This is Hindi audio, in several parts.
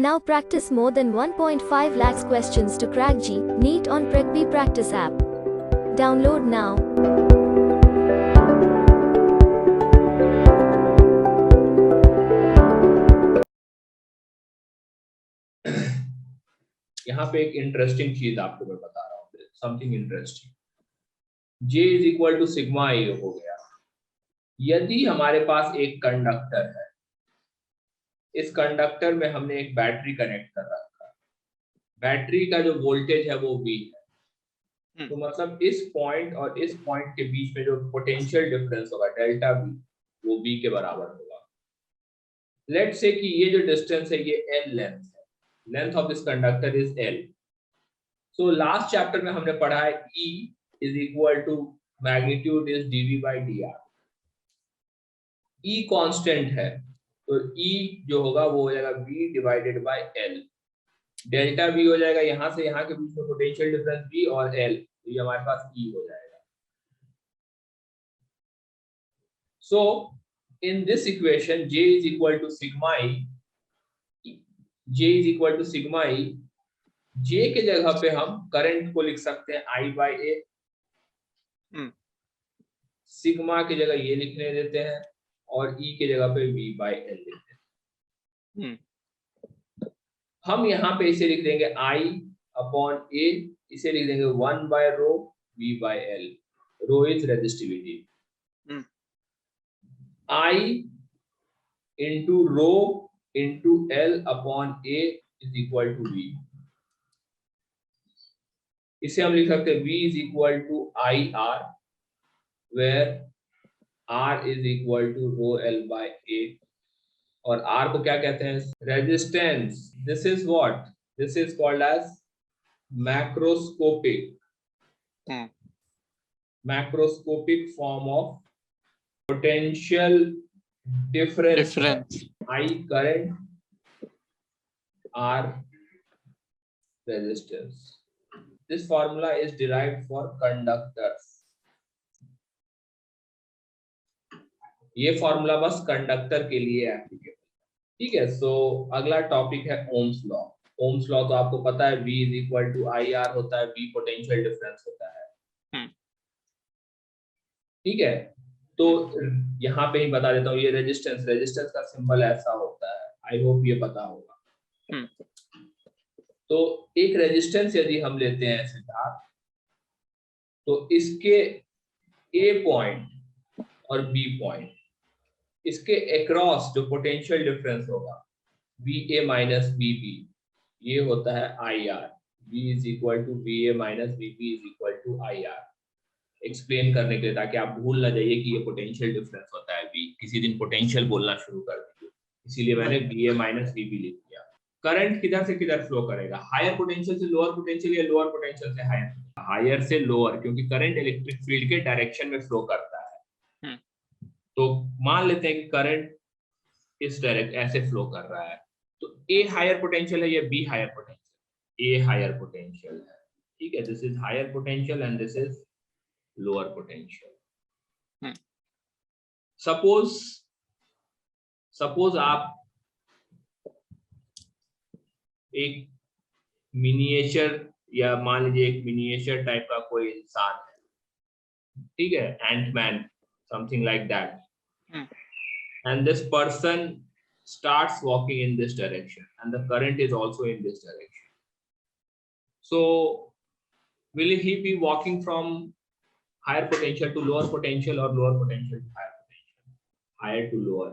Now practice more than 1.5 lakhs questions to crack JEE NEET on PracBee practice app. Download now. यहाँ पे एक इंटरेस्टिंग चीज आपको मैं बता रहा हूँ, something interesting. J is equal to sigma A हो गया। यदि हमारे पास एक कंडक्टर है, इस कंडक्टर में हमने एक बैटरी कनेक्ट कर रखा, बैटरी का जो वोल्टेज है वो V है, तो मतलब इस पॉइंट और इस पॉइंट के बीच में जो पोटेंशियल डिफरेंस होगा डेल्टा V, वो V के बराबर होगा। लेट्स से कि ये जो डिस्टेंस है ये L लेंथ है, length of this conductor is L। So last chapter में हमने पढ़ा है E is equal to magnitude is dV by dr। E constant है तो E जो होगा वो हो जाएगा V divided by L। Delta V हो जाएगा यहाँ से यहाँ के बीच में पोटेंशियल डिफरेंस V और L, तो ये हमारे पास E हो जाएगा। So in this equation J is equal to sigma E, J is equal to sigma E। J के जगह पे हम करंट को लिख सकते हैं I by A, सिग्मा की जगह ये लिखने देते हैं और E के जगह पे V by L देते हैं। हम यहाँ पे इसे लिख देंगे I अपॉन A, इसे लिख देंगे 1 by rho V by L। Rho is resistivity, I into rho into L upon A is equal to V। इसे हम लिख सकते हैं V is equal to IR, where R is equal to rho L by A, और R को क्या कहते हैं? Resistance. This is what? This is called as macroscopic, macroscopic form of potential difference. I current, R resistance. This formula is derived for conductors. ये फॉर्मूला बस कंडक्टर के लिए एप्लीकेबल, ठीक है। सो अगला टॉपिक है ओम्स लॉ। ओम्स लॉ तो आपको पता है V is equal to IR होता है, V पोटेंशियल डिफरेंस होता है, ठीक है। तो यहाँ पे ही बता देता हूँ, ये रेजिस्टेंस, रेजिस्टेंस का सिंबल ऐसा होता है, आई होप ये पता होगा। तो एक रेजिस्टेंस यदि हम लेते हैं सिद्धार्थ, तो इसके A पॉइंट और B पॉइंट, इसके अक्रॉस जो पोटेंशियल डिफरेंस होगा VA माइनस VB, ये होता है IR। V is equal to VA minus VB is equal to IR। Explain करने के लिए, ताकि आप भूल ना जाइए कि ये पोटेंशियल डिफरेंस होता है V। किसी दिन पोटेंशियल बोलना शुरू कर दीजिए, इसीलिए मैंने VA माइनस VB लिख दिया। करंट किधर से किधर फ्लो करेगा? हायर पोटेंशियल से लोअर पोटेंशियल या लोअर पोटेंशियल से हायर? हायर से लोअर, क्योंकि करंट इलेक्ट्रिक फील्ड के डायरेक्शन में फ्लो करता है। तो मान लेते हैं कि करंट इस डायरेक्ट ऐसे फ्लो कर रहा है, तो A हायर पोटेंशियल है या B higher potential? A higher potential है, ठीक है। This is higher potential and this is lower potential. Suppose आप एक मिनिएचर, या मान लीजिए एक मिनिएचर टाइप का कोई इंसान है, ठीक है, Antman, something like that, and this person starts walking in this direction and the current is also in this direction. So will he be walking from higher potential to lower potential or lower potential to higher potential? Higher to lower.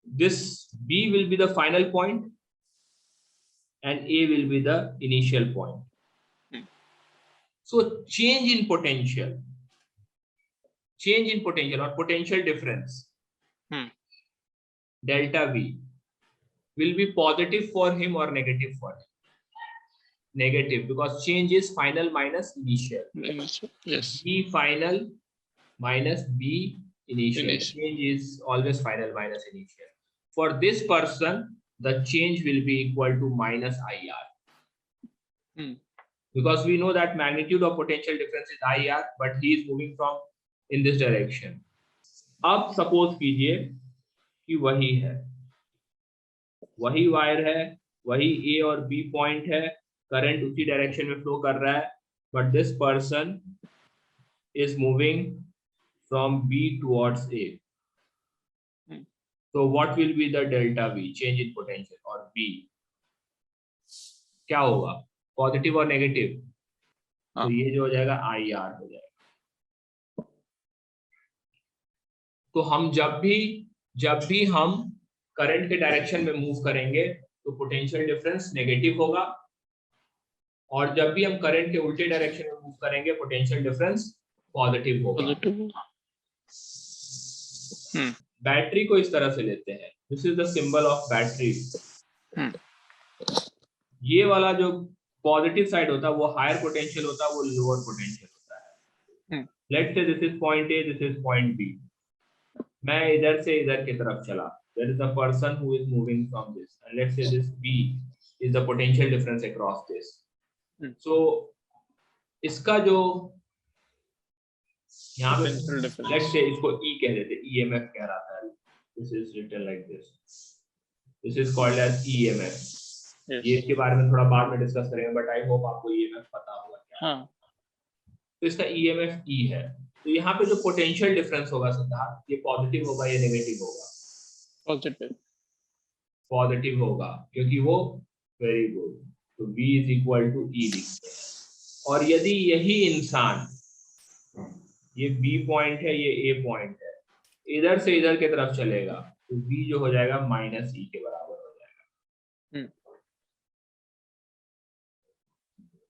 This B will be the final point and A will be the initial point. So change in potential or potential difference, delta V, will be positive for him or negative for him? Negative, because change is final minus initial. Yes. B final minus B initial. Change is always final minus initial. For this person, the change will be equal to minus IR. Because we know that magnitude of potential difference is IR, but he is moving from in this direction. अब सपोज कीजिए कि वही है, वही वायर है, वही ए और बी पॉइंट है, करंट उसी डायरेक्शन में फ्लो कर रहा है, but this person is moving from be towards a. So what will be the delta V, change in potential, और V क्या होगा, पॉजिटिव और नेगेटिव? तो ये जो हो जाएगा IR हो जाएगा. तो हम जब भी हम करंट के डायरेक्शन में मूव करेंगे तो पोटेंशियल डिफरेंस नेगेटिव होगा, और जब भी हम करंट के उल्टे डायरेक्शन में मूव करेंगे पोटेंशियल डिफरेंस पॉजिटिव होगा. बैटरी को इस तरह से लेते हैं, this is the symbol of battery. ये वाला जो पॉजिटिव साइड होता है वो हायर पोटेंशियल होता है, वो लोअर पोटेंशियल होता है. Let's say this is point A, this is point B. मैं इधर से इधर की तरफ चला, there is a person who is moving from this, and let's say this B is the potential difference across this. So इसका जो यहाँ पे लेट्स से इसको E कह देते, EMF कह रहा था. This is written like this, this is called as EMF. ये इसके बारे में थोड़ा बाद में डिस्कस करेंगे, बट आई होप आपको EMF पता होगा क्या. तो इसका EMF E है. तो यहाँ पे जो पोटेंशियल डिफरेंस होगा सिद्धार्थ, ये पॉजिटिव होगा या नेगेटिव होगा? पॉजिटिव होगा, क्योंकि वो वेरी गुड. तो V is equal to E लिखते हैं. और यदि यही इंसान, ये B पॉइंट है, ये A पॉइंट है, इधर से इधर की तरफ चलेगा तो V जो हो जाएगा माइनस E के बराबर हो जाएगा.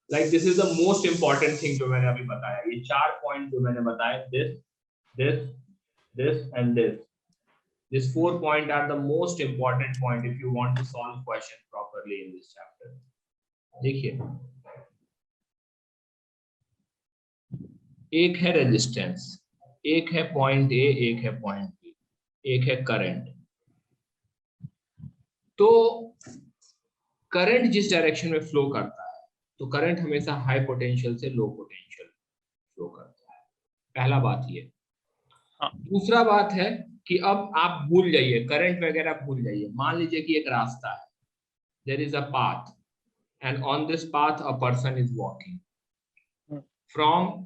Like this is the most important thing जो मैंने अभी बताया. ये 4 पॉइंट जो मैंने बताए, this and this 4 point are the most important point if you want to solve question properly in this chapter. देखिए, एक है रेजिस्टेंस, एक है पॉइंट ए, एक है पॉइंट बी, एक है करंट. तो करंट जिस डायरेक्शन में फ्लो करता है, तो करंट हमेशा हाई पोटेंशियल से लो पोटेंशियल फ्लो करता है. पहला बात ये. दूसरा बात है कि अब आप भूल जाइए करंट वगैरह, भूल जाइए. मान लीजिए कि एक रास्ता है, there is a path, and on this path a person is walking from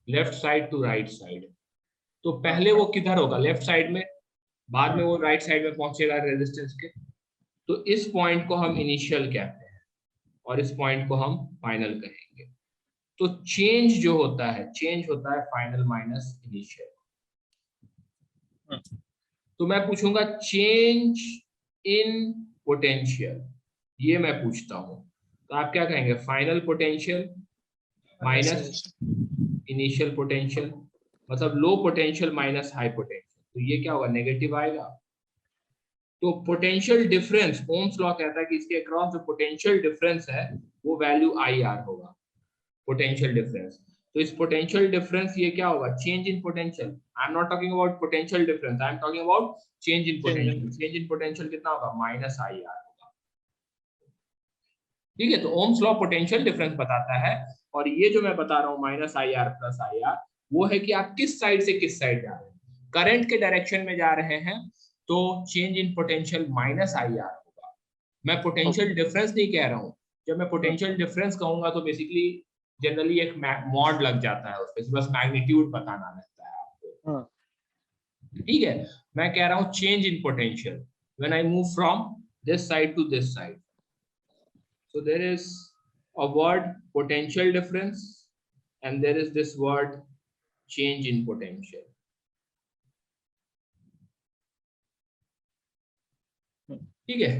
left side to right side. तो पहले वो किधर होगा, लेफ्ट साइड में, बाद में वो राइट साइड में पहुंचेगा रेजिस्टेंस के. तो इस पॉइंट को हम इनिशियल कहते हैं और इस पॉइंट को हम फाइनल कहेंगे. तो चेंज जो होता है, चेंज होता है फाइनल माइनस इनिशियल. तो मैं पूछूंगा चेंज इन पोटेंशियल, ये मैं पूछता हूं. तो आप क्या कहेंगे, final potential minus initial potential, मतलब low potential minus high potential. तो ये क्या होगा, नेगेटिव आएगा. तो पोटेंशियल डिफरेंस, ओम्स लॉ कहता है कि इसके अक्रॉस जो पोटेंशियल डिफरेंस है वो वैल्यू IR होगा, पोटेंशियल डिफरेंस. तो इस पोटेंशियल डिफरेंस ये क्या होगा, change in potential. I am not talking about potential difference, I am talking about change in potential. Change in potential कितना होगा, माइनस IR होगा. ठीक है. तो ओम्स लॉ पोटेंशियल डिफरेंस बताता है, और ये जो मैं बता रहा हूँ माइनस IR प्लस IR, वो है कि आप किस साइड से किस साइड जा रहे हैं. करंट के डायरेक्शन में जा रहे हैं तो change in potential minus IR होगा. मैं पोटेंशियल डिफरेंस नहीं कह रहा हूँ. जब मैं पोटेंशियल डिफरेंस कहूंगा तो बेसिकली जनरली एक मॉड लग जाता है उस पे, बस मैग्नीट्यूड बताना रहता है आपको. ठीक है. मैं कह रहा हूँ change in potential when I move from this side to this side. So there is a word potential difference and there is this word change in potential. ठीक है.